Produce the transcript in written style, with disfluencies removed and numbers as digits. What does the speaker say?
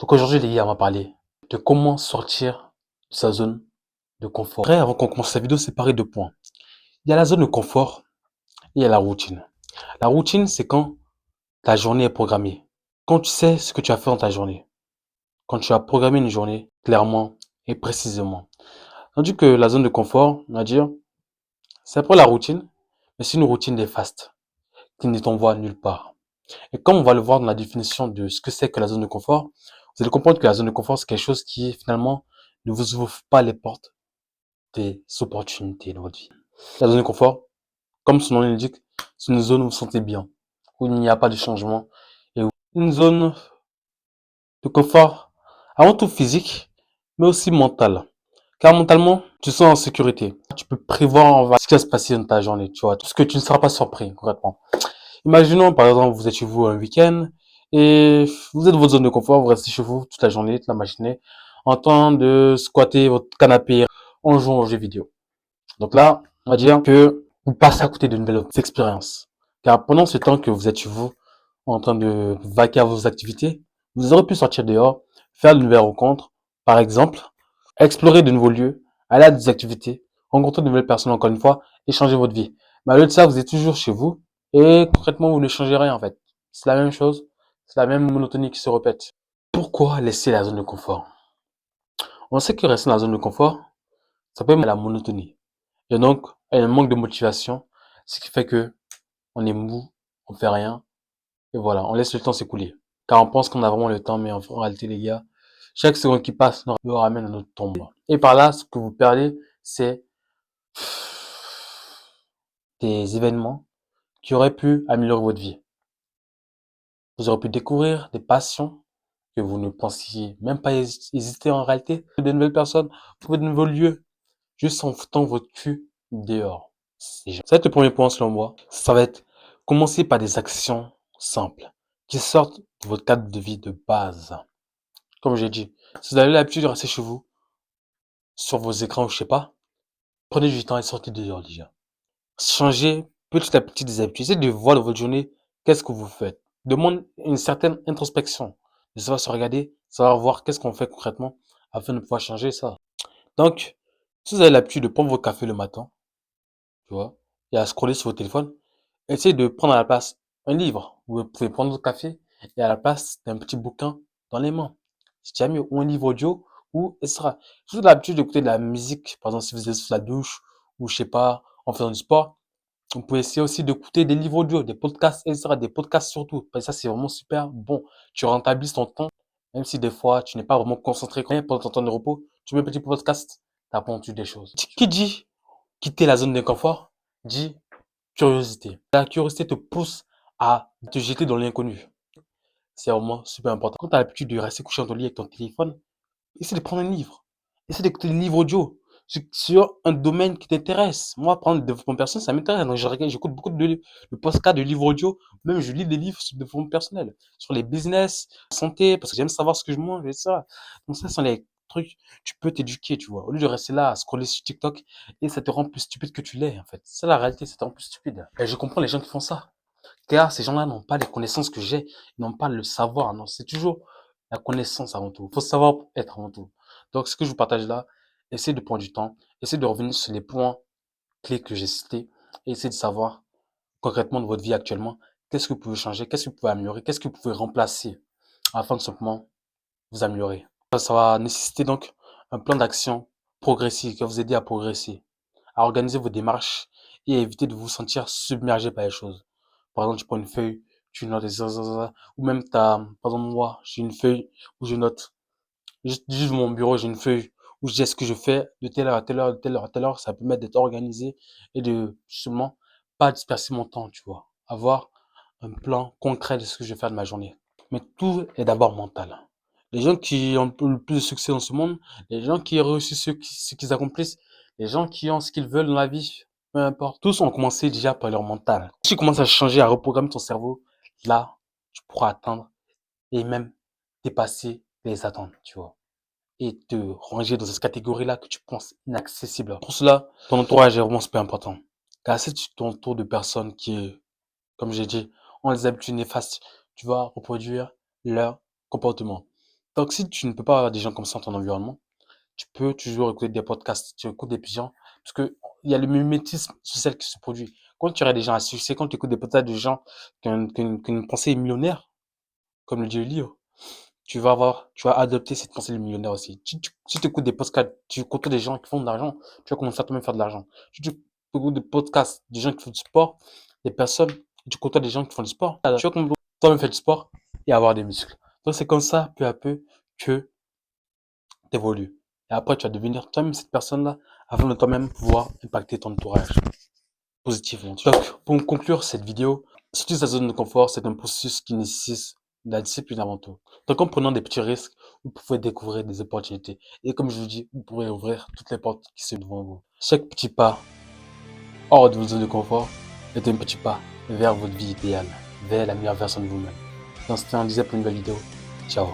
Donc aujourd'hui, les gars, on va parler de comment sortir de sa zone de confort. Après, avant qu'on commence cette vidéo, séparer deux points. Il y a la zone de confort et il y a la routine. La routine, c'est quand ta journée est programmée. Quand tu sais ce que tu as fait dans ta journée. Quand tu as programmé une journée clairement et précisément. Tandis que la zone de confort, on va dire, c'est après la routine, mais c'est une routine néfaste qui ne t'envoie nulle part. Et comme on va le voir dans la définition de ce que c'est que la zone de confort, vous allez comprendre que la zone de confort, c'est quelque chose qui, finalement, ne vous ouvre pas les portes des opportunités dans votre vie. La zone de confort, comme son nom l'indique, c'est une zone où vous vous sentez bien, où il n'y a pas de changement, et où une zone de confort, avant tout physique, mais aussi mentale. Car mentalement, tu te sens en sécurité. Tu peux prévoir ce qui va se passer dans ta journée, tu vois, parce que tu ne seras pas surpris, concrètement. Imaginons, par exemple, vous êtes chez vous un week-end, et vous êtes dans votre zone de confort, vous restez chez vous toute la journée, toute la matinée, en train de squatter votre canapé en jouant aux jeux vidéo. Donc là, on va dire que vous passez à côté de nouvelles expériences. Car pendant ce temps que vous êtes chez vous, en train de vaquer à vos activités, vous aurez pu sortir dehors, faire de nouvelles rencontres, par exemple, explorer de nouveaux lieux, aller à des activités, rencontrer de nouvelles personnes encore une fois, et changer votre vie. Mais au lieu de ça, vous êtes toujours chez vous, et concrètement, vous ne changez rien en fait. C'est la même chose, c'est la même monotonie qui se répète. Pourquoi laisser la zone de confort? On sait que rester dans la zone de confort, ça peut mettre à la monotonie. Et donc, il y a un manque de motivation, ce qui fait que on est mou, on fait rien, et voilà, on laisse le temps s'écouler. Car on pense qu'on a vraiment le temps, mais en réalité, les gars, chaque seconde qui passe nous ramène à notre tombe. Et par là, ce que vous perdez, c'est des événements qui auraient pu améliorer votre vie. Vous aurez pu découvrir des passions que vous ne pensiez même pas hésiter en réalité, de nouvelles personnes, trouver de nouveaux lieux, juste en foutant votre cul dehors. Ça va être le premier point selon moi. Ça va être commencer par des actions simples qui sortent de votre cadre de vie de base. Comme j'ai dit, si vous avez l'habitude de rester chez vous, sur vos écrans ou je sais pas, prenez du temps et sortez dehors déjà. Changez petit à petit des habitudes. Essayez de voir dans votre journée qu'est-ce que vous faites. Demande une certaine introspection. De savoir se regarder, savoir voir qu'est-ce qu'on fait concrètement afin de pouvoir changer ça. Donc, si vous avez l'habitude de prendre votre café le matin, tu vois, et à scroller sur votre téléphone, essayez de prendre à la place un livre. Vous pouvez prendre votre café et à la place d'un petit bouquin dans les mains. C'est déjà mieux. Ou un livre audio ou etc. Si vous avez l'habitude d'écouter de la musique, par exemple si vous êtes sous la douche ou je sais pas, en faisant du sport, vous pouvez essayer aussi d'écouter des livres audio, des podcasts, etc. Des podcasts surtout. Parce que ça, c'est vraiment super bon. Tu rentabilises ton temps, même si des fois, tu n'es pas vraiment concentré pendant ton temps de repos. Tu mets un petit podcast, tu apprends des choses. Qui dit quitter la zone de confort, dit curiosité. La curiosité te pousse à te jeter dans l'inconnu. C'est vraiment super important. Quand tu as l'habitude de rester couché dans ton lit avec ton téléphone, essaie de prendre un livre. Essaie d'écouter des livres audio sur un domaine qui t'intéresse. Moi, prendre le développement personnel, ça m'intéresse. Donc, j'écoute beaucoup de podcasts, de livres audio. Même, je lis des livres sur le développement personnel, sur les business, la santé, parce que j'aime savoir ce que je mange et ça. Donc, ça sont les trucs, tu peux t'éduquer, tu vois. Au lieu de rester là à scroller sur TikTok et ça te rend plus stupide que tu l'es, en fait. C'est la réalité, ça te rend plus stupide. Et je comprends les gens qui font ça. Car ces gens-là n'ont pas les connaissances que j'ai, ils n'ont pas le savoir. Non, c'est toujours la connaissance avant tout. Il faut savoir être avant tout. Donc, ce que je vous partage là, essayez de prendre du temps, essayez de revenir sur les points clés que j'ai cités et essayez de savoir concrètement de votre vie actuellement, qu'est-ce que vous pouvez changer, qu'est-ce que vous pouvez améliorer, qu'est-ce que vous pouvez remplacer afin de simplement vous améliorer. Ça va nécessiter donc un plan d'action progressif qui va vous aider à progresser, à organiser vos démarches et à éviter de vous sentir submergé par les choses. Par exemple, tu prends une feuille, tu notes ou même par exemple, moi, j'ai une feuille où je note, juste mon bureau, j'ai une feuille où je dis ce que je fais de telle heure à telle heure, de telle heure à telle heure, ça permet d'être organisé et de, justement, pas disperser mon temps, tu vois. Avoir un plan concret de ce que je vais faire de ma journée. Mais tout est d'abord mental. Les gens qui ont le plus de succès dans ce monde, les gens qui réussissent ce qu'ils accomplissent, les gens qui ont ce qu'ils veulent dans la vie, peu importe, tous ont commencé déjà par leur mental. Si tu commences à changer, à reprogrammer ton cerveau, là, tu pourras atteindre et même dépasser les attentes, tu vois. Et te ranger dans cette catégorie-là que tu penses inaccessible. Pour cela, ton entourage est vraiment super important. Car si tu t'entoures de personnes qui, comme j'ai dit, ont des habitudes néfastes, tu vas reproduire leur comportement. Donc, si tu ne peux pas avoir des gens comme ça dans ton environnement, tu peux toujours écouter des podcasts, tu écoutes des gens, parce que il y a le mimétisme social qui se produit. Quand tu auras des gens à succès, quand tu écoutes des podcasts de gens qui ont une pensée millionnaire, comme le dit le livre, tu vas adopter cette pensée de millionnaire aussi. Si tu écoutes des podcasts, tu écoutes des gens qui font de l'argent, tu vas commencer à toi-même faire de l'argent. Si tu écoutes des podcasts des gens qui font du sport, des personnes, tu côtoies des gens qui font du sport, tu vas commencer toi-même faire du sport et avoir des muscles. Donc c'est comme ça, peu à peu, que tu évolues. Et après, tu vas devenir toi-même cette personne-là afin de toi-même pouvoir impacter ton entourage positivement. Donc, pour conclure cette vidéo, sortir de sa zone de confort, c'est un processus qui nécessite de la discipline avant tout. Donc, en prenant des petits risques, vous pouvez découvrir des opportunités. Et comme je vous dis, vous pourrez ouvrir toutes les portes qui sont devant vous. Chaque petit pas hors de votre zone de confort est un petit pas vers votre vie idéale, vers la meilleure version de vous-même. Donc, c'était un disait pour une nouvelle vidéo. Ciao.